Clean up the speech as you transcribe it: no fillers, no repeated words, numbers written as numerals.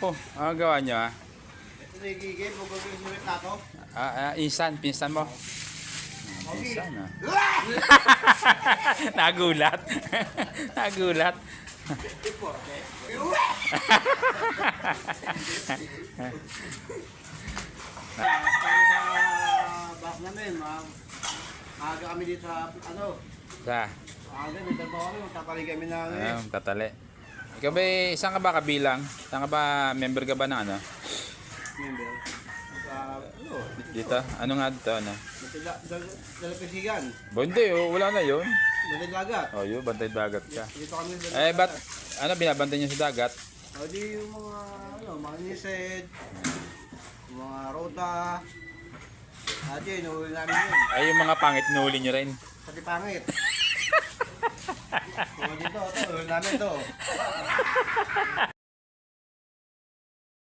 Naku, ano gawa nyo ah? Ito na igigil, huwag gagawin sulit na to. Pinsan mo. Pinsan ah. Nagulat. Nagulat. Kami sa back namin, maaga kami dito sa ano. Sa? Maaga, may trabaho kami, magtatali kami na ano eh. Tatali. Ikaw ba, saan ka ba kabilang? Saan ka ba, member ka ba ng ano? Member. Ano? Dito? Ano nga dito? Ano? Dalapisigan. Hindi, wala na yun. Dalagat. Oh, yun, bantay dagat ka. Dito kami sa Ba't, ano, binabantay nyo sa dagat? O di yung mga, ano, mga nised, mga rota. At yun, inuuli namin yun. Ay, yung mga pangit, nuli nyo rin. Pati pangit. Mga dito, ito, inuuli namin ito.